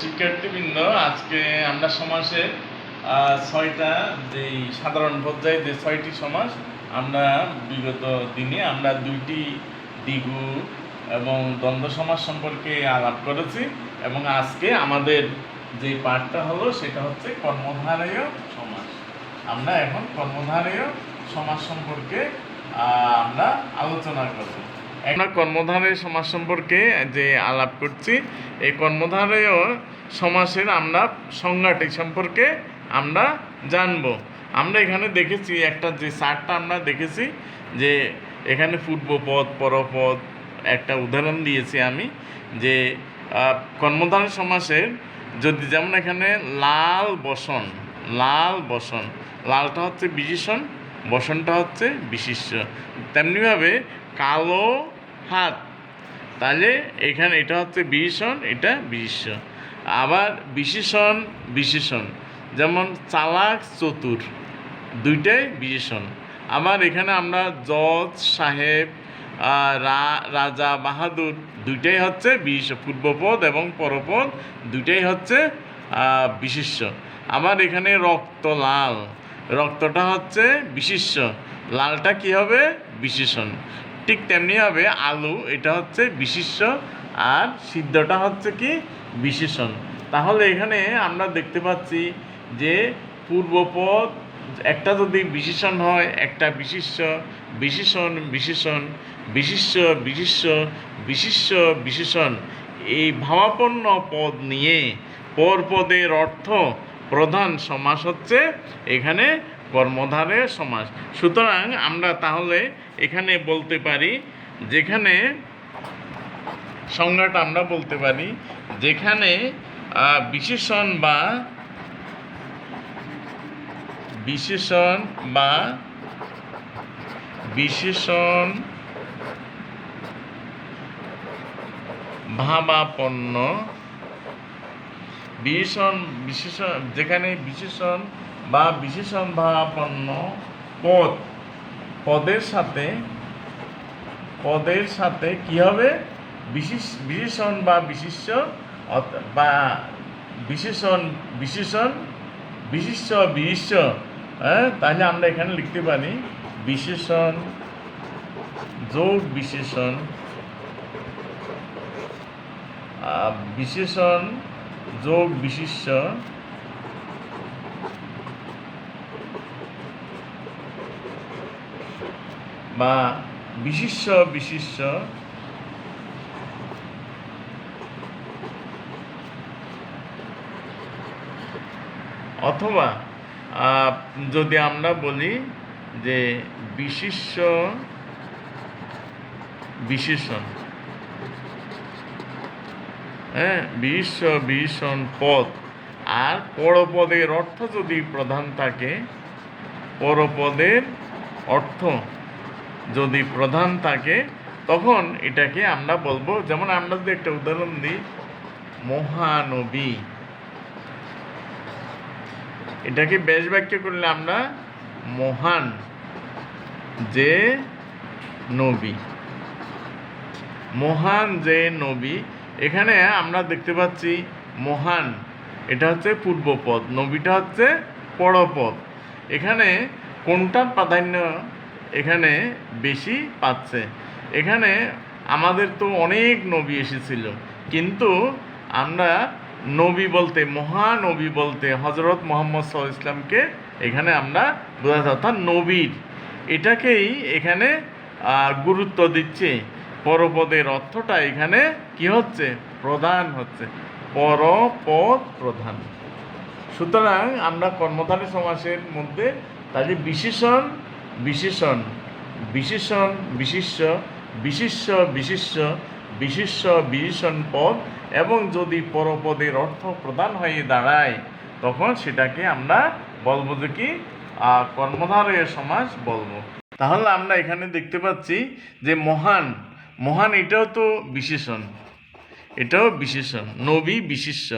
শিক্ষার্থীবৃন্দ, আজকে আমরা সমাসের ছয়টা যেই সাধারণ পর্যায়ে যে ছয়টি সমাস আমরা বিগত দিনে আমরা দুইটি দ্বিগু এবং দ্বন্দ্ব সমাস সম্পর্কে আলাপ করেছি এবং আজকে আমাদের যে পাঠটা হলো সেটা হচ্ছে কর্মধারয় সমাস। আমরা এখন কর্মধারয় সমাস সম্পর্কে আমরা আলোচনা করব। আমরা কর্মধারয় সমাস সম্পর্কে যে আলাপ করছি, এই কর্মধারয় সমাসের আমরা সংজ্ঞাটি সম্পর্কে আমরা জানব। আমরা এখানে দেখেছি একটা যে চার্টটা আমরা দেখেছি যে এখানে পূর্বপদ পরপদ একটা উদাহরণ দিয়েছি আমি, যে কর্মধারয় সমাসের যদি যেমন এখানে লাল বসন, লালটা হচ্ছে বিশেষণ, বসনটা হচ্ছে বিশিষ্য। তেমনিভাবে কালো হাত, তাহলে এখানে এটা হচ্ছে বিশেষণ, এটা বিশিষ্য। আবার বিশেষণ যেমন চালাক চতুর, দুইটাই বিশেষণ। আবার এখানে আমরা জজ সাহেব, রাজা বাহাদুর, দুইটাই হচ্ছে বিশেষ্য। পূর্বপদ এবং পরপদ দুইটাই হচ্ছে বিশেষ্য। আবার এখানে রক্ত লাল, রক্তটা হচ্ছে বিশেষ্য, লালটা কি হবে বিশেষণ। ঠিক তেমনি হবে আলু, এটা হচ্ছে বিশেষ্য আর সিদ্ধটা হচ্ছে কি বিশেষণ। তাহলে এখানে আমরা দেখতে পাচ্ছি যে পূর্বপদ একটা যদি বিশেষণ হয়, একটা বিশেষ্য, বিশেষণ, এই ভাবাপন্ন পদ নিয়ে পরপদের অর্থ প্রধান সমাস হচ্ছে এখানে কর্মধারয় সমাস। সুতরাং আমরা তাহলে এখানে বলতে পারি, যেখানে সংজ্ঞাটা আমরা বলতে পারি, যেখানে বিশেষণ ভাবাপন্ন যেখানে বিশেষণ বা বিশেষণ ভাবাপন্ন পদের সাথে কি হবে বিশেষণ বা বিশিষ্য বা বিশিষ্য, তাহলে আমরা এখানে লিখতে পারি বিশেষণ যোগ বিশিষ্য বা বিশিষ্য অথবা যদি আমরা বলি যে বিশেষণ বিশেষণ পদ, আর পরপদের অর্থ যদি প্রধান থাকে, তখন এটাকে আমরা বলবো, যেমন আমরা যদি একটা উদাহরণ দিই, মহানবী, এটাকে বেশ বাক্য করলে আমরা মহান যে নবী, এখানে আমরা দেখতে পাচ্ছি মহান এটা হচ্ছে পূর্বপদ, নবীটা হচ্ছে পরপদ। এখানে কোনটার প্রাধান্য এখানে বেশি পাচ্ছে? এখানে আমাদের তো অনেক নবী এসেছিল, কিন্তু আমরা নবী বলতে, মহানবী বলতে হযরত মুহাম্মদ সাল্লাল্লাহু আলাইহি ওয়াসাল্লামকে এখানে আমরা বোঝাচ্ছি, অর্থাৎ নবীর এটাকেই এখানে গুরুত্ব দিচ্ছে। পরপদের অর্থটা এখানে কি হচ্ছে প্রধান হচ্ছে, পরপদ প্রধান। সুতরাং আমরা কর্মধারয় সমাসের মধ্যে তাহলে বিশেষণ পদ এবং যদি পরপদের অর্থ প্রধান হয়ে দাঁড়ায়, তখন সেটাকে আমরা বলবো যে কি কর্মধারয় সমাস বলবো। তাহলে আমরা এখানে দেখতে পাচ্ছি যে মহান এটাও তো বিশেষণ, নবী বিশেষ্য।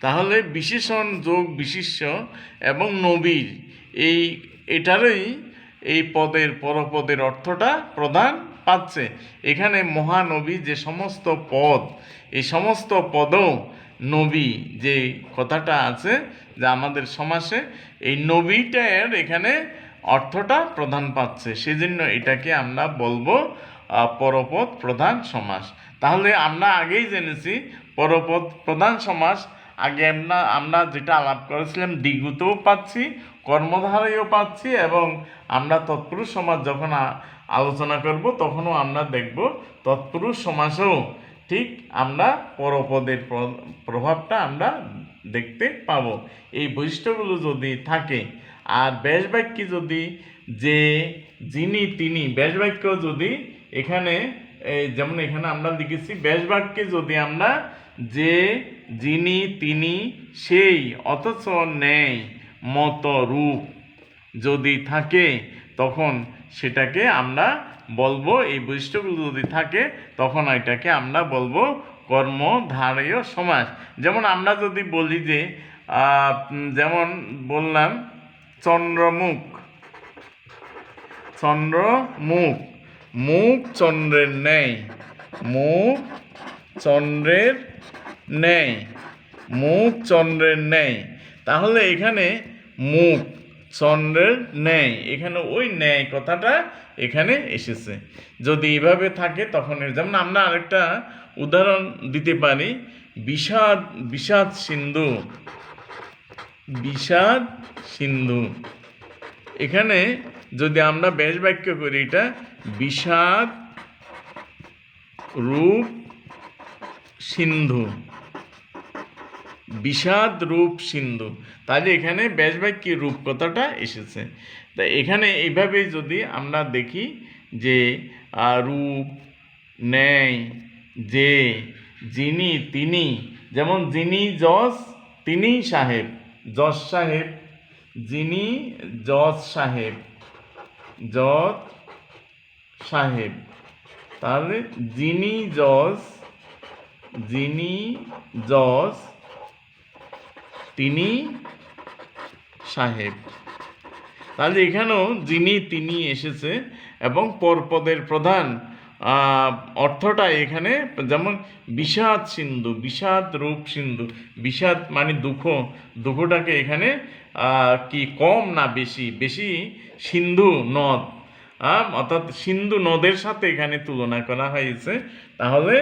তাহলে বিশেষণ যোগ বিশেষ্য এবং নবীর এটারই এই পদের পরপদের অর্থটা প্রধান পাচ্ছে। এখানে মহানবী যে সমস্ত পদ, এই সমস্ত পদও নবী যে কথাটা আছে যে আমাদের সমাসে, এই নবীটার এখানে অর্থটা প্রধান পাচ্ছে, সেজন্য এটাকে আমরা বলবো পরপদ প্রধান সমাস। তাহলে আমরা আগেই জেনেছি পরপদ প্রধান সমাস। আগে আমরা যেটা আলাপ করেছিলাম দ্বিগুতেও পাচ্ছি, কর্মধারায়ও পাচ্ছি, এবং আমরা তৎপুরুষ সমাস যখন আলোচনা করব তখনও আমরা দেখব তৎপুরুষ সমাসেও ঠিক আমরা পরপদের প্রভাবটা আমরা দেখতে পাবো। এই বৈশিষ্ট্যগুলো যদি থাকে, আর ব্যাস বাক্যে যদি যে, যিনি, তিনি, ব্যাস বাক্য যদি এখানে যেমন এখানে আমরা লিখেছি ব্যাস বাক্যে যদি আমরা যে, যিনি, তিনি, সেই অথচ নেই মত রূপ যদি থাকে, তখন সেটাকে আমরা বলবো, এই বৈশিষ্ট্যগুলো যদি থাকে তখন এটাকে আমরা বলবো কর্মধারয় সমাস। যেমন আমরা যদি বলি যে যেমন বললাম চন্দ্রমুখ, চন্দ্রমুখ, মুখ চন্দ্রের ন্যায়, মুখ চন্দ্রের ন্যায়, মুখ চন্দ্রের ন্যায়। তাহলে এখানে মুখ চন্দ্রের ন্যায়, এখানে ওই ন্যায় কথাটা এখানে এসেছে। যদি এইভাবে থাকে তখন যেমন আমরা আরেকটা উদাহরণ দিতে পারি, বিষাদ, বিষাদ সিন্ধু, বিষাদ সিন্ধু। এখানে যদি আমরা ব্যাস বাক্য করি এটা বিষাদ রূপ সিন্ধু, বিষাদ রূপ সিন্ধু। তাহলে এখানে ব্যাস বাক্যে রূপ কথাটা এসেছে। তাই এখানে এইভাবে যদি আমরা দেখি যে রূপ, ন্যায়, যে, যিনি, তিনি, যেমন যিনি জজ, তিনি সাহেব, জজ সাহেব, যিনি জজ সাহেব, জজ সাহেব। তাহলে যিনি জজ, যিনি জজ, তিনি সাহেব। তাহলে এখানেও যিনি, তিনি এসেছে, এবং পরপদের প্রধান অর্থটা এখানে যেমন বিষাদ সিন্ধু, বিষাদ রূপ সিন্ধু। বিষাদ মানে দুঃখ, দুঃখটাকে এখানে কি কম না বেশি, বেশি সিন্ধু নদ, অর্থাৎ সিন্ধু নদের সাথে এখানে তুলনা করা হয়েছে। তাহলে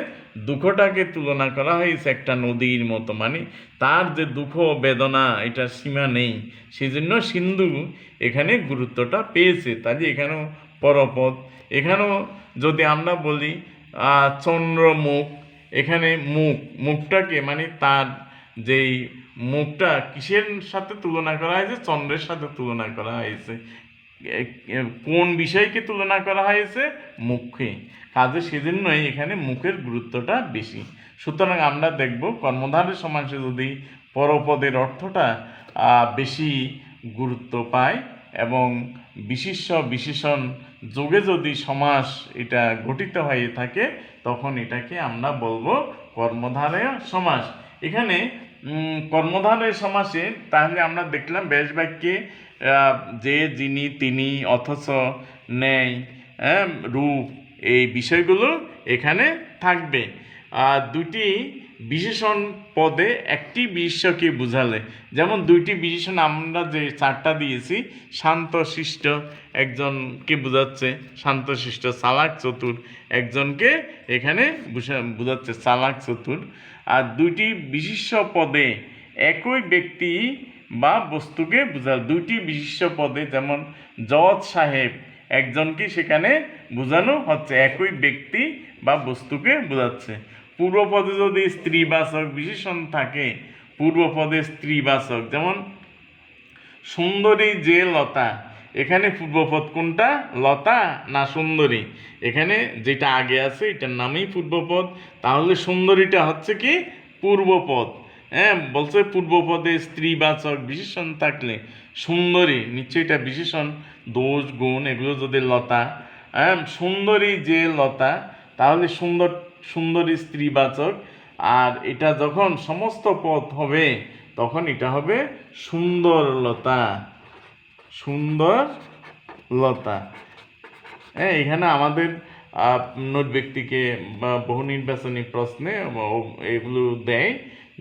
দুঃখটাকে তুলনা করা হয়েছে একটা নদীর মতো, মানে তার যে দুঃখ বেদনা এটার সীমা নেই, সেই জন্য সিন্ধু এখানে গুরুত্বটা পেয়েছে। তাহলে এখানেও পরপদ। এখানেও যদি আমরা বলি চন্দ্রমুখ, এখানে মুখ, মুখটাকে মানে তার যেই মুখটা কিসের সাথে তুলনা করা হয়েছে, চন্দ্রের সাথে তুলনা করা হয়েছে। কোন বিষয়কে তুলনা করা হয়েছে, মুখে। কাজে সেজন্যই এখানে মুখের গুরুত্বটা বেশি। সুতরাং আমরা দেখব কর্মধারয় সমাসে যদি পরপদের অর্থটা বেশি গুরুত্ব পায় এবং বিশেষ্য বিশেষণ যোগে যদি সমাস এটা গঠিত হয়ে থাকে, তখন এটাকে আমরা বলবো কর্মধারয় সমাস। এখানে কর্মধারয় সমাসে তাহলে আমরা দেখলাম ব্যাস বাক্যে যে, যিনি, তিনি, অথচ, ন্যায়, রূপ, এই বিষয়গুলো এখানে থাকবে। দুটি বিশেষণ পদে একটি বিশেষ্যকে বোঝালে, যেমন দুইটি বিশেষণ আমরা যে চারটা দিয়েছি, শান্ত শিষ্ট একজনকে বোঝাচ্ছে, শান্ত শিষ্ট, চালাক চতুর একজনকে এখানে বোঝাচ্ছে, চালাক চতুর। আর দুইটি বিশেষ্য পদে একই ব্যক্তি বা বস্তুকে বোঝায়। দুইটি বিশেষ্য পদে যেমন জজ সাহেব একজনকে সেখানে বোঝানো হচ্ছে, একই ব্যক্তি বা বস্তুকে বোঝাচ্ছে। পূর্বপদে যদি স্ত্রীবাচক বিশেষণ থাকে, পূর্বপদে স্ত্রীবাচক, যেমন সুন্দরী যে লতা, এখানে পূর্বপদ কোনটা, লতা না সুন্দরী? এখানে যেটা আগে আছে এটার নামই পূর্বপদ। তাহলে সুন্দরীটা হচ্ছে কি পূর্বপদ। বলছে পূর্বপদে স্ত্রীবাচক বিশেষণ থাকলে সুন্দরী নিশ্চয়ই এটা বিশেষণ, দোষ গুণ এগুলো যদি লতা, সুন্দরী যে লতা, তাহলে সুন্দরী স্ত্রীবাচক। আর এটা যখন সমস্ত পদ হবে তখন এটা হবে সুন্দর লতা, সুন্দর লতা। এখানে আমাদের নোট ব্যক্তিকে বহু নির্বাচনী প্রশ্নে এগুলো দেয়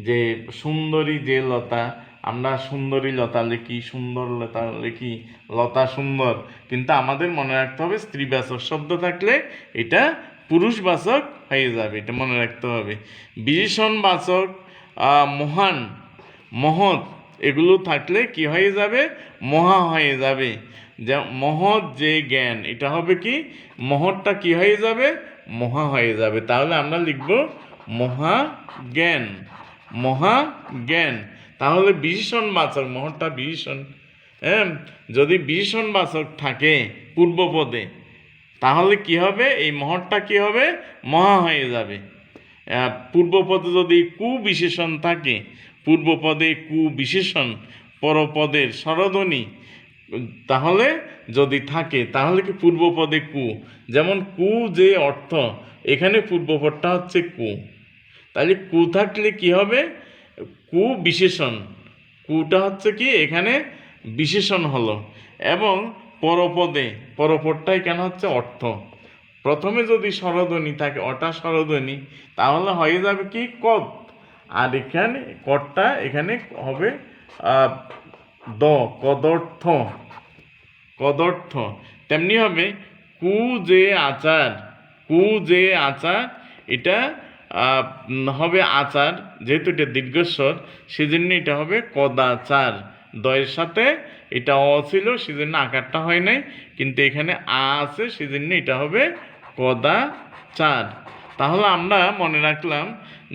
যে সুন্দরী যে লতা, আমরা সুন্দরী লতা লিখি, সুন্দর লতা লিখি, লতা সুন্দর, কিন্তু আমাদের মনে রাখতে হবে স্ত্রীবাচক শব্দ থাকলে এটা পুরুষবাচক হয়ে যাবে, এটা মনে রাখতে হবে। বিশেষণবাচক মহান, মহৎ এগুলো থাকলে কি হয়ে যাবে? মহা হয়ে যাবে। যে মহৎ যে জ্ঞান, এটা হবে কি? মহৎটা কি হয়ে যাবে? মহা হয়ে যাবে। তাহলে আমরা লিখব মহাজ্ঞান, মহাজ্ঞান। তাহলে বিশেষণবাচক, মহৎটা বিশেষণ, হ্যাঁ, যদি বিশেষণবাচক থাকে পূর্বপদে তাহলে কি হবে? এই মহৎটা কি হবে? মহা হয়ে যাবে। পূর্বপদে যদি কুবিশেষণ থাকে, পূর্বপদে কুবিশেষণ পরপদের স্বরধ্বনি তাহলে যদি থাকে তাহলে কি পূর্বপদে কু, যেমন কু যে অর্থ, এখানে পূর্বপদটা হচ্ছে কু, তাহলে কু থাকলে কি হবে? কু বিশেষণ, কুটা হচ্ছে কি এখানে বিশেষণ হলো। এবং পরপদে, পরপদটাই কেন হচ্ছে অর্থ। প্রথমে যদি স্বরধ্বনি থাকে অটা স্বরধ্বনি তাহলে হয়ে যাবে কি? কদ। আর এখানে কদটা এখানে হবে দ, কদর্থ, কদর্থ। তেমনি হবে কু যে আচার, কু যে আচার, এটা হবে আচার, যেহেতু এটা দীর্ঘস্বর সেজন্য এটা হবে কদাচার। দয়ের সাথে এটা অ ছিল সেজন্য আকারটা হয় নাই, কিন্তু এখানে আ আছে সেজন্য এটা হবে কদাচার। তাহলে আমরা মনে রাখলাম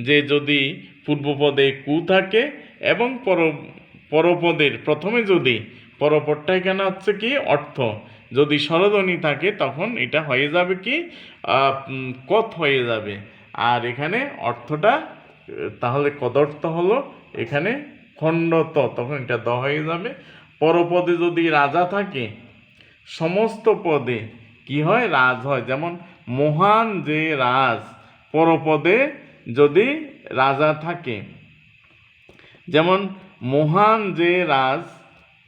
যে যদি পূর্বপদে কু থাকে এবং পরপদের প্রথমে যদি, পরপদটা এখানে হচ্ছে কি? অর্থ, যদি স্বরধ্বনি থাকে তখন এটা হয়ে যাবে কি? কত হয়ে যাবে। আর এখানে অর্থটা তাহলে কদর্থ হলো, এখানে খণ্ডত, তখন এটা দ হয়ে যাবে। পরপদে যদি রাজা থাকে সমস্ত পদে কি হয়? রাজ হয়। যেমন মহান যে রাজ, পরপদে যদি রাজা থাকে, যেমন মহান যে রাজ,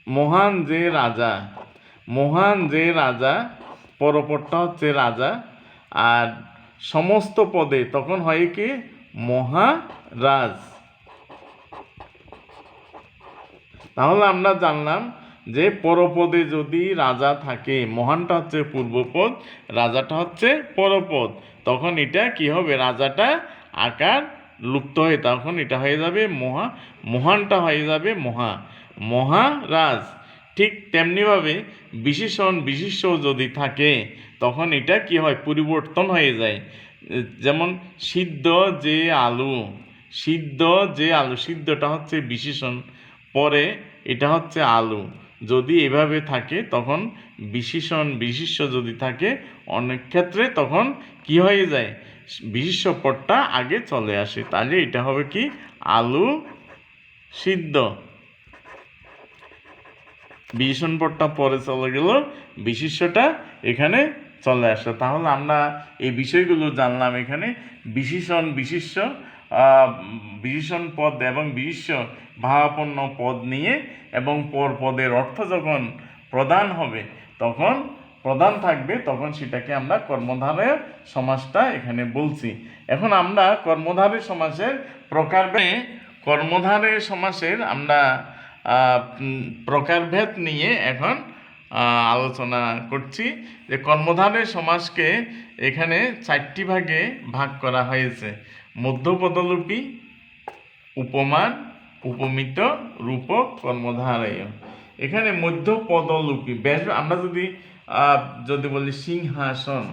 মহান যে রাজা, মহান যে রাজা, পরপদটা হচ্ছে রাজা। আর সমস্ত পদে তখন হয় কি? মহারাজ। তাহলে আমরা জানলাম যে পরপদে যদি রাজা থাকে, মহানটা হচ্ছে পূর্বপদ, রাজাটা হচ্ছে পরপদ, তখন এটা কি হবে? রাজাটা আকার লুপ্ত হয়ে তখন এটা হয়ে যাবে মহা, মহানটা হয়ে যাবে মহা, মহারাজ। ঠিক তেমনিভাবে বিশেষণ বিশিষ্ট যদি থাকে তখন এটা কি হয়? পরিবর্তন হয়ে যায়। যেমন সিদ্ধ যে আলু, সিদ্ধ যে আলু, সিদ্ধটা হচ্ছে বিশেষণ, পরে এটা হচ্ছে আলু, যদি এভাবে থাকে তখন বিশেষণ বিশিষ্ট যদি থাকে অনেক ক্ষেত্রে তখন কি হয়ে যায়? বিশেষ্য পদটা আগে চলে আসে, তাহলে এটা হবে কি? আলু সিদ্ধ। বিশেষণ পদটা পরে চলে গেল, বিশেষ্যটা এখানে চলে আসে। তাহলে আমরা এই বিষয়গুলো জানলাম এখানে বিশেষণ বিশেষ্য, বিশেষণ পদ এবং বিশেষ্য ভাবাপন্ন পদ নিয়ে, এবং পর পদের অর্থ যখন প্রধান হবে তখন প্রধান থাকবে তখন সেটাকে আমরা কর্মধারয় সমাসটা এখানে বলছি। এখন আমরা কর্মধারয় সমাসের প্রকারভেদ, কর্মধারয় সমাসের আমরা প্রকারভেদ নিয়ে এখন আলোচনা করছি। যে কর্মধারয় সমাসকে এখানে 4টি ভাগে ভাগ করা হয়েছে: মধ্যপদলোপী, উপমান, উপমিত, রূপক, কর্মধারয়। এখানে মধ্যপদলোপী, বেশ আমরা যদি যদি বলি সিংহাসন,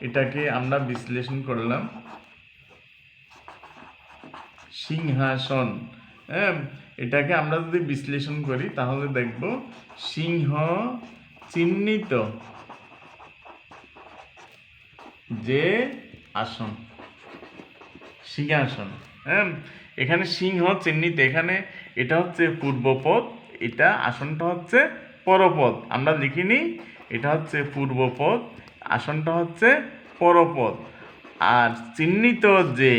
এটাকে আমরা বিশ্লেষণ করলাম সিংহাসন, হ্যাঁ, এটাকে আমরা যদি বিশ্লেষণ করি তাহলে দেখব সিংহ চিহ্নিত যে আসন, সিংহাসন। হ্যাঁ, এখানে সিংহ চিহ্নিত, এখানে এটা হচ্ছে পূর্বপদ, এটা আসনটা হচ্ছে পরপদ। আমরা লিখিনি, এটা হচ্ছে পূর্বপদ, আসনটা হচ্ছে পরপদ, আর চিহ্নিত যে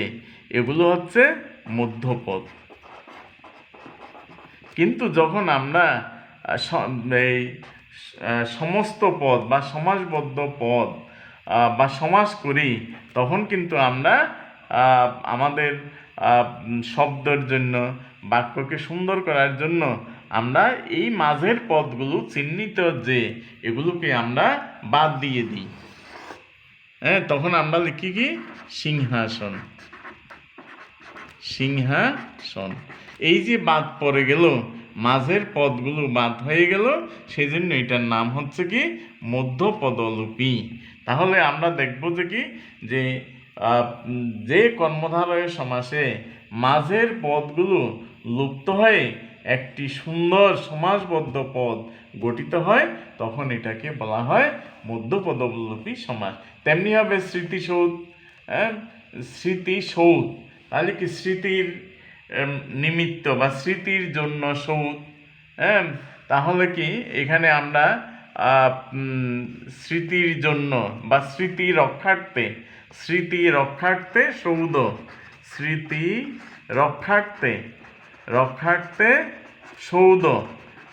এগুলো হচ্ছে মধ্যপদ। কিন্তু যখন আমরা এই সমস্ত পদ বা সমাসবদ্ধ পদ বা সমাস করি, তখন কিন্তু আমরা আমাদের শব্দের জন্য, বাক্যকে সুন্দর করার জন্য আমরা এই মাঝের পদগুলো চিহ্নিত যে এগুলোকে আমরা বাদ দিয়ে দিই। হ্যাঁ, তখন আমরা লিখি কি সিংহাসন। সিংহাসন, এই যে বাদ পড়ে গেল, মাঝের পদগুলো বাদ হয়ে গেল, সেই জন্য এটার নাম হচ্ছে কি মধ্যপদলোপী। তাহলে আমরা দেখব যে কি যে কর্মধারয় সমাসে মাঝের পদগুলো লুপ্ত হয়ে একটি সুন্দর সমাসবদ্ধ পদ গঠিত হয়, তখন এটাকে বলা হয় মধ্যপদলোপী সমাস। তেমনি হবে স্মৃতিসৌধ। স্মৃতিসৌধ, তাহলে কি স্মৃতির নিমিত্ত বা স্মৃতির জন্য সৌধ। তাহলে কি এখানে আমরা স্মৃতির জন্য বা স্মৃতি রক্ষার্থে, স্মৃতি রক্ষার্থে সৌধ, স্মৃতি রক্ষার্থে সৌধ।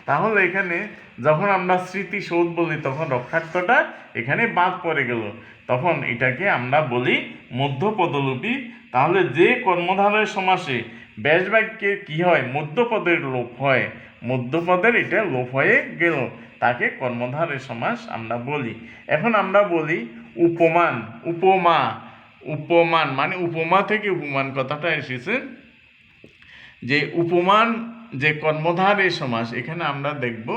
তাহলে এখানে যখন আমরা স্মৃতিসৌধ বলি তখন রক্ষার্থটা এখানে বাদ পড়ে গেল, তখন এটাকে আমরা বলি মধ্যপদলোপী। তাহলে যে কর্মধারয় সমাসে ব্যাস বাক্যে কি হয়, মধ্যপদের লোপ হয়, মধ্যপদের এটা লোপ হয়ে গেল, তাকে কর্মধারয় সমাস আমরা বলি। এখন আমরা বলি উপমান। উপমান মানে উপমা থেকে উপমান কথাটা এসেছে। যে উপমান যে কর্মধারয় সমাস, এখানে আমরা দেখব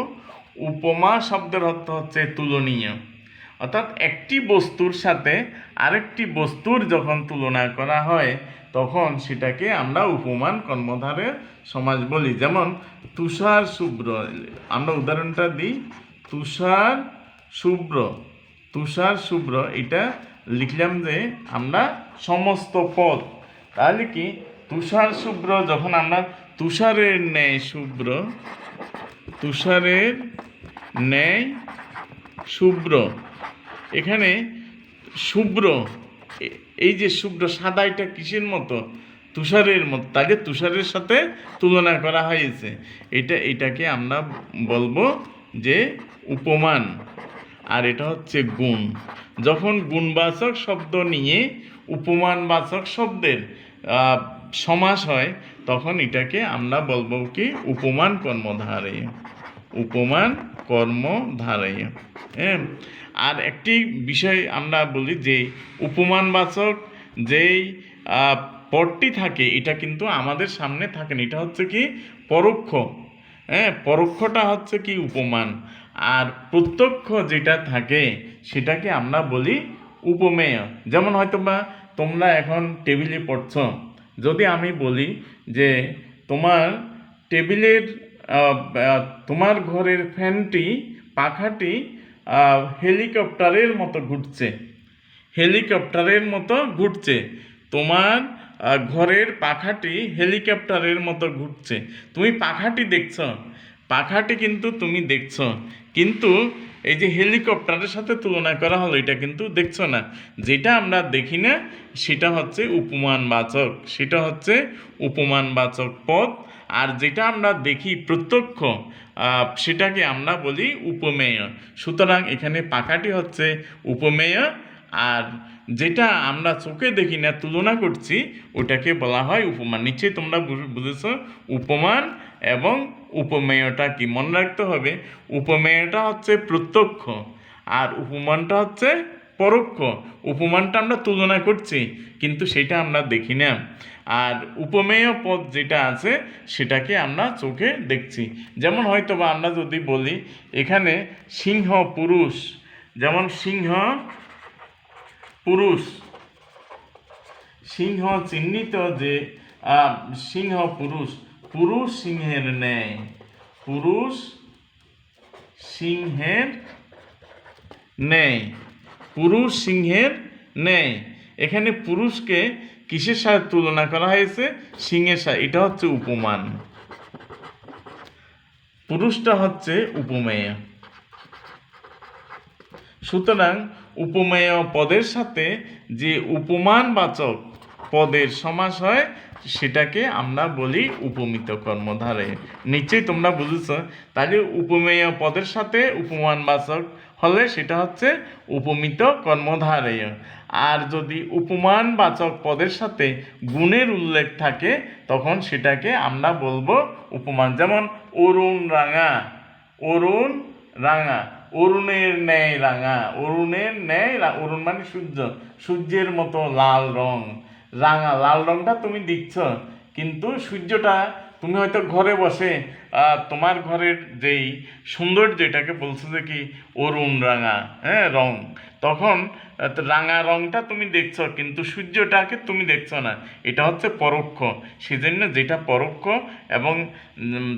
উপমা শব্দের অর্থ হচ্ছে তুলনীয়। অর্থাৎ একটি বস্তুর সাথে আরেকটি বস্তুর যখন তুলনা করা হয় তখন সেটাকে আমরা উপমান কর্মধারয় সমাস বলি। যেমন তুষার শুভ্র, আমরা উদাহরণটা দিই, তুষার শুভ্র, এটা লিখলাম যে আমরা সমস্ত পদ। তাহলে কি তুষার শুভ্র, যখন আমরা তুষারের ন্যায় শুভ্র, তুষারের ন্যায় শুভ্র, এখানে শুভ্র, এই যে শুভ্র সাদা, এটা কিসের মতো, তুষারের মতো, তাকে তুষারের সাথে তুলনা করা হয়েছে, এটাকে আমরা বলবো যে উপমান। আর এটা হচ্ছে গুণ। যখন গুণবাচক শব্দ নিয়ে উপমানবাচক শব্দের সমাস হয় তখন এটাকে আমরা বলবো কি উপমান কর্মধারয়, উপমান কর্মধারয়। হ্যাঁ, আর একটি বিষয় আমরা বলি যে উপমানবাচক যেই পদটি থাকে এটা কিন্তু আমাদের সামনে থাকে না, এটা হচ্ছে কি পরোক্ষ। হ্যাঁ, পরোক্ষটা হচ্ছে কি উপমান, আর প্রত্যক্ষ যেটা থাকে সেটাকে আমরা বলি উপমেয়। যেমন হয়তো বা তোমরা এখন টেবিলে পড়ছ, যদি আমি বলি যে তোমার টেবিলের তোমার ঘরের ফ্যানটি, পাখাটি হেলিকপ্টারের মতো ঘুরছে, হেলিকপ্টারের মতো ঘুরছে, তোমার ঘরের পাখাটি হেলিকপ্টারের মতো ঘুরছে, তুমি পাখাটি দেখছ, পাখাটি কিন্তু তুমি দেখছ, কিন্তু এই যে হেলিকপ্টারের সাথে তুলনা করা হলো এটা কিন্তু দেখছো না। যেটা আমরা দেখি না সেটা হচ্ছে উপমানবাচক, সেটা হচ্ছে উপমানবাচক পদ। আর যেটা আমরা দেখি প্রত্যক্ষ সেটাকে আমরা বলি উপমেয়। সুতরাং এখানে পাখাটি হচ্ছে উপমেয়, আর যেটা আমরা চোখে দেখি না তুলনা করছি ওটাকে বলা হয় উপমান। নিশ্চয়ই তোমরা বুঝেছো উপমান এবং উপমেয়টা কি। মনে রাখতে হবে উপমেয়টা হচ্ছে প্রত্যক্ষ আর উপমানটা হচ্ছে পরোক্ষ। উপমানটা আমরা তুলনা করছি কিন্তু সেটা আমরা দেখি না, আর উপমেয় পদ যেটা আছে সেটাকে আমরা চোখে দেখছি। যেমন হয়তো বা আমরা যদি বলি এখানে সিংহ পুরুষ, যেমন সিংহ পুরুষ, সিংহ চিহ্নিত যে সিংহ পুরুষ, পুরুষ সিংহের ন্যায়, পুরুষ সিংহের ন্যায়, পুরুষ সিংহের ন্যায়। এখানে পুরুষকে কিসের সাথে তুলনা করা হয়েছে, সিংহের সাথে, এটা হচ্ছে উপমান, পুরুষটা হচ্ছে উপমেয়। সুতরাং উপমেয় পদের সাথে যে উপমানবাচক পদের সমাস হয় সেটাকে আমরা বলি উপমিত কর্মধারয়। নিশ্চয়ই তোমরা বুঝেছ। তাহলে উপমেয় পদের সাথে উপমানবাচক হলে সেটা হচ্ছে উপমিত কর্মধারয়। আর যদি উপমানবাচক পদের সাথে গুণের উল্লেখ থাকে তখন সেটাকে আমরা বলবো উপমান। যেমন অরুণ রাঙা, অরুণ রাঙা, অরুণের ন্যায় রাঙা, অরুণের ন্যায়, অরুণ মানে সূর্য, সূর্যের মতো লাল রং, রাঙা, লাল রংটা তুমি দিচ্ছ, কিন্তু সূর্যটা তুমি হয়তো ঘরে বসে তোমার ঘরের যেই সৌন্দর্য এটাকে বলছো যে কি অরুণ রাঙা, হ্যাঁ, রং, তখন রাঙা রংটা তুমি দেখছো কিন্তু সূর্যটাকে তুমি দেখছো না, এটা হচ্ছে পরোক্ষ। সেজন্য যেটা পরোক্ষ এবং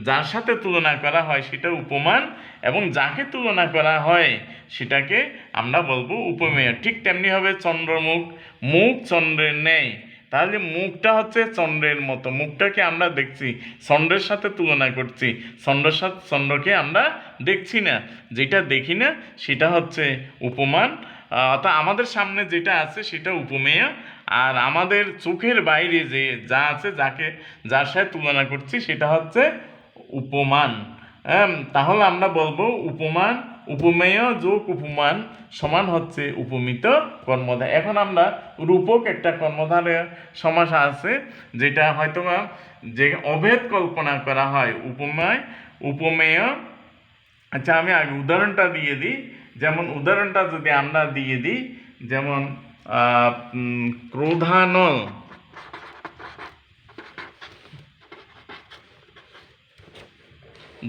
যার সাথে তুলনা করা হয় সেটা উপমান, এবং যাকে তুলনা করা হয় সেটাকে আমরা বলবো উপমেয়। ঠিক তেমনিভাবে চন্দ্রমুখ, মুখ চন্দ্রের ন্যায়, তাহলে মুখটা হচ্ছে চন্দ্রের মতো, মুখটাকে আমরা দেখছি, চন্দ্রের সাথে তুলনা করছি, চন্দ্রের সাথে চন্দ্রকে আমরা দেখছি না, যেটা দেখি না সেটা হচ্ছে উপমান। অর্থাৎ আমাদের সামনে যেটা আছে সেটা উপমেয়, আর আমাদের চোখের বাইরে যে যা আছে, যার সাথে তুলনা করছি সেটা হচ্ছে উপমান। তাহলে আমরা বলবো উপমান, উপমেয় যোগ উপমান সমান হচ্ছে উপমিত কর্মধারয়। এখন আমরা রূপক একটা কর্মধারয় সমাস আছে যেটা হয়তো যে অভেদ কল্পনা করা হয়, উপমেয়, উপমেয়। আচ্ছা, আমি আগে উদাহরণটা দিয়ে দিই। যেমন উদাহরণটা যদি আমরা দিয়ে দিই, যেমন ক্রোধানল,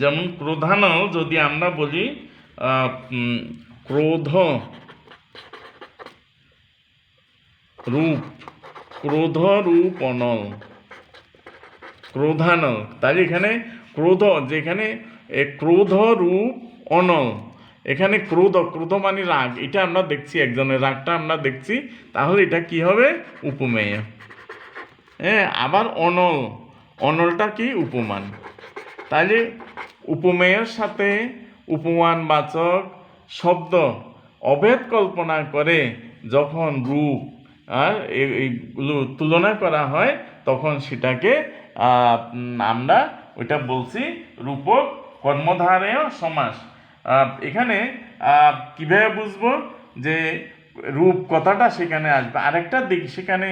যেমন ক্রোধানল যদি আমরা বলি ক্রোধ রূপ, ক্রোধ রূপ অনল, ক্রোধানল, তাহলে এখানে ক্রোধ, যেখানে ক্রোধ রূপ অনল, এখানে ক্রোধ, ক্রোধ মানে রাগ, এটা আমরা দেখছি, একজনের রাগটা আমরা দেখছি, তাহলে এটা কি হবে উপমেয়। হ্যাঁ, আবার অনল, অনলটা কি উপমান। তাহলে উপমেয়ের সাথে উপমানবাচক শব্দ অভেদ কল্পনা করে যখন রূপ আর এইগুলো তুলনা করা হয় তখন সেটাকে আমরা ওইটা বলছি রূপক কর্মধারয় সমাস। এখানে কিভাবে বুঝবো যে রূপ কথাটা সেখানে আসবে? আরেকটা দিক সেখানে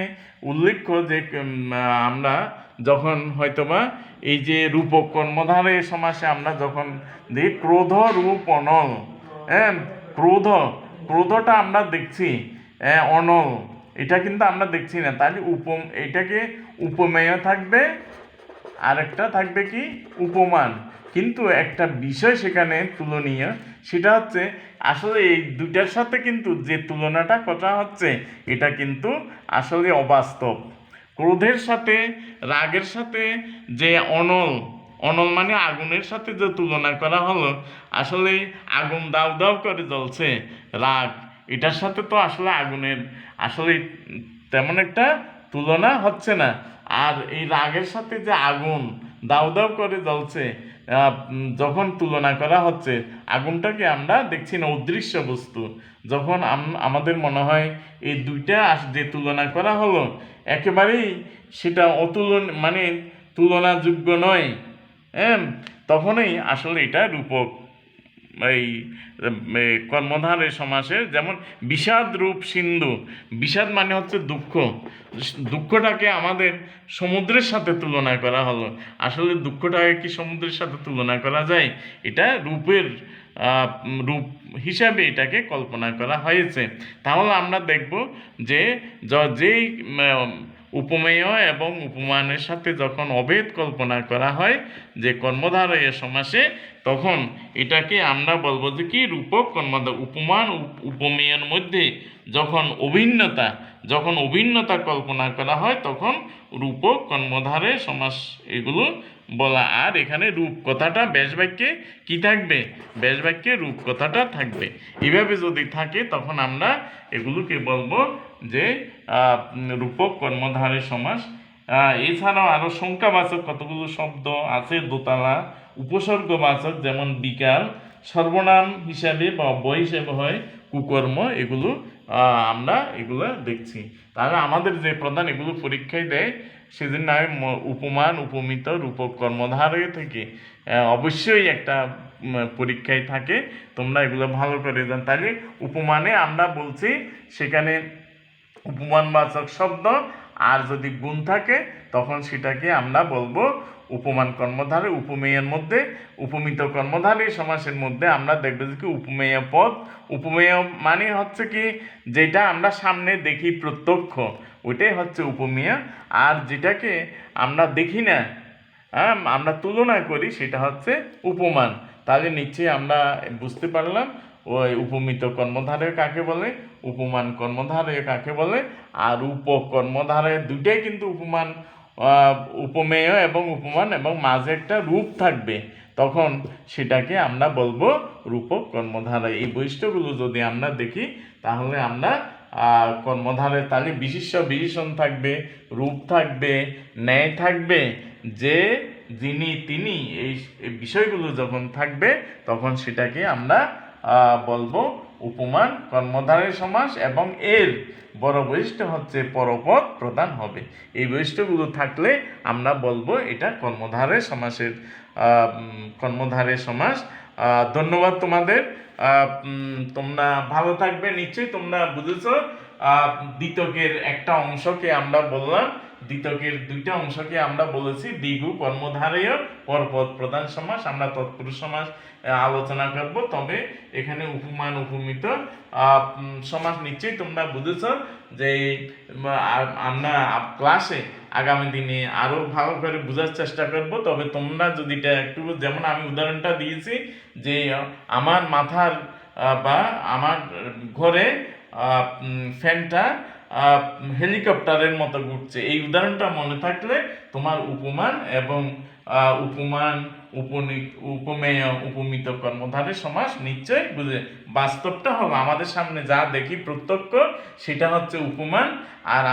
উল্লেখ্য যে আমরা যখন হয়তোবা এই যে রূপক কর্মধারয় সমাসে আমরা যখন দেখি ক্রোধ রূপ অনল, হ্যাঁ, ক্রোধটা আমরা দেখছি, অনল এটা কিন্তু আমরা দেখছি না, তাহলে এটাকে উপমেয় থাকবে, আরেকটা থাকবে কি উপমান। কিন্তু একটা বিষয় সেখানে তুলনীয়, সেটা হচ্ছে আসলে এই দুইটার সাথে কিন্তু যে তুলনাটা করা হচ্ছে এটা কিন্তু আসলে অবাস্তব। ক্রোধের সাথে রাগের সাথে যে অনল, অনল মানে আগুনের সাথে যে তুলনা করা হলো, আসলে আগুন দাউ দাউ করে জ্বলছে, রাগ এটার সাথে তো আসলে আগুনের আসলে তেমন একটা তুলনা হচ্ছে না। আর এই রাগের সাথে যে আগুন দাউ দাউ করে জ্বলছে, যখন তুলনা করা হচ্ছে, আগুনটাকে আমরা দেখছি না, অদৃশ্য বস্তু। যখন আমাদের মনে হয় এই দুইটা যে তুলনা করা হলো একেবারেই সেটা মানে তুলনাযোগ্য নয়, হ্যাঁ, তখনই আসলে এটা রূপক এই কর্মধারয় সমাসের। যেমন বিষাদ রূপ সিন্ধু, বিষাদ মানে হচ্ছে দুঃখ, দুঃখটাকে আমাদের সমুদ্রের সাথে তুলনা করা হলো, আসলে দুঃখটাকে কি সমুদ্রের সাথে তুলনা করা যায়? এটা রূপের রূপ হিসাবে এটাকে কল্পনা করা হয়েছে। তাহলে আমরা দেখব যে যেই উপমেয় এবং উপমানের সাথে যখন অভেদ কল্পনা করা হয় যে কর্মধারয় সমাসে, তখন এটাকে আমরা বলবো যে কি রূপক কর্মধারয়। উপমান উপমেয়ের মধ্যে যখন অভিন্নতা কল্পনা করা হয় তখন রূপক কর্মধারয় সমাস এগুলো বলা। আর এখানে রূপ কথাটা ব্যাস বাক্যে কি থাকবে? ব্যাস বাক্যে রূপ কথাটা থাকবে। এইভাবে যদি থাকে তখন আমরা এগুলোকে বলবো যে রূপক কর্মধারয় সমাস। এছাড়াও আরও সংখ্যাবাচক কতগুলো শব্দ আছে দোতলা, উপসর্গবাচক যেমন বিকাল, সর্বনাম হিসাবে বা অব্যয় হিসাবে হয় কুকর্ম, এগুলো আমরা এগুলো দেখছি। তাহলে আমাদের যে প্রধান এগুলো পরীক্ষায় দেয় সেজন্য আমি উপমান, উপমিত, রূপক, কর্মধারয় থেকে অবশ্যই একটা পরীক্ষায় থাকে। তোমরা এগুলো ভালো করে জান। তাহলে উপমানে আমরা বলছি সেখানে উপমানবাচক শব্দ, আর যদি গুণ থাকে তখন সেটাকে আমরা বলবো উপমান কর্মধারয়। উপমেয়ের মধ্যে উপমিত কর্মধারয় সমাসের মধ্যে আমরা দেখব যে কি উপমেয় পদ। উপমেয় মানে হচ্ছে কি যেটা আমরা সামনে দেখি প্রত্যক্ষ, ওইটাই হচ্ছে উপমেয়। আর যেটাকে আমরা দেখি না, আমরা তুলনা করি, সেটা হচ্ছে উপমান। তাহলে নিশ্চয়ই আমরা বুঝতে পারলাম ওই উপমিত কর্মধারয় কাকে বলে, উপমান কর্মধারয় কাকে বলে। আর উপকর্মধারয় দুইটাই কিন্তু উপমান, উপমেয় এবং উপমান, এবং মাঝে একটা রূপ থাকবে, তখন সেটাকে আমরা বলবো রূপক কর্মধারয়। এই বৈশিষ্ট্যগুলো যদি আমরা দেখি তাহলে আমরা কর্মধারয় তাহলে বিশেষ্য বিশেষণ থাকবে, রূপ থাকবে, ন্যায় থাকবে, যে, যিনি, তিনি, এই বিষয়গুলো যখন থাকবে তখন সেটাকে আমরা বলবো উপমান কর্মধারয় সমাস। এবং এর বড় বৈশিষ্ট্য হচ্ছে পরপদ প্রধান হবে। এই বৈশিষ্ট্যগুলো থাকলে আমরা বলবো এটা কর্মধারয় সমাসের কর্মধারয় সমাস। ধন্যবাদ তোমাদের। তোমরা ভালো থাকবে। নিশ্চয়ই তোমরা বুঝেছো। দ্বিতকের একটা অংশকে আমরা বললাম, দ্বিতকের দুইটা অংশকে আমরা বলেছি দ্বিগু কর্মধারয় পরপদ প্রধান সমাস। আমরা তৎপুরুষ সমাস আলোচনা করব, তবে এখানে উপমান উপমিত সমাস নিশ্চয়ই তোমরা বুঝেছো। যে আমরা ক্লাসে আগামী দিনে আরো ভালো করে বোঝার চেষ্টা করব। তবে তোমরা যদি এটা একটু, যেমন আমি উদাহরণটা দিয়েছি যে আমার মাথার বা আমার ঘরে ফ্যানটা হেলিকপ্টারের মতো ঘুরছে, এই উদাহরণটা মনে থাকলে তোমার উপমান এবং উপমান, উপমেয়, উপমিত কর্মধারয় সমাস নিশ্চয় বুঝে। বাস্তবটা হলো আমাদের সামনে যা দেখি প্রত্যক্ষ, সেটা হচ্ছে উপমান। আর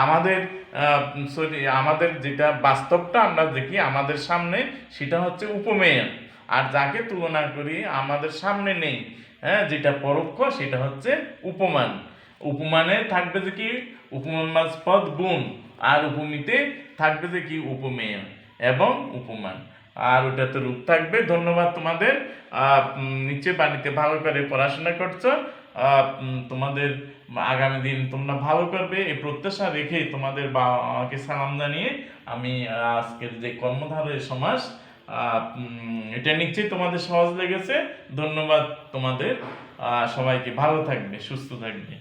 আমাদের যেটা বাস্তবটা আমরা দেখি আমাদের সামনে, সেটা হচ্ছে উপমেয়। আর যাকে তুলনা করি আমাদের সামনে নেই, যেটা পরোক্ষ, সেটা হচ্ছে উপমান। উপমানে থাকবে যে কি উপমানবাচক গুণ, আর উপমিতে থাকবে যে কি উপমেয় এবং উপমান, আর ওটাতে রূপ থাকবে। ধন্যবাদ তোমাদের। নিশ্চয় বাড়িতে ভালো করে পড়াশোনা করছো। তোমাদের আগামী দিন তোমরা ভালো করবে এই প্রত্যাশা রেখে তোমাদের বাবাকে সালাম জানিয়ে আমি আজকের যে কর্মধারয় সমাস, এটা নিশ্চয়ই তোমাদের সহজ লেগেছে। ধন্যবাদ তোমাদের। সবাইকে ভালো থাকবে, সুস্থ থাকবে।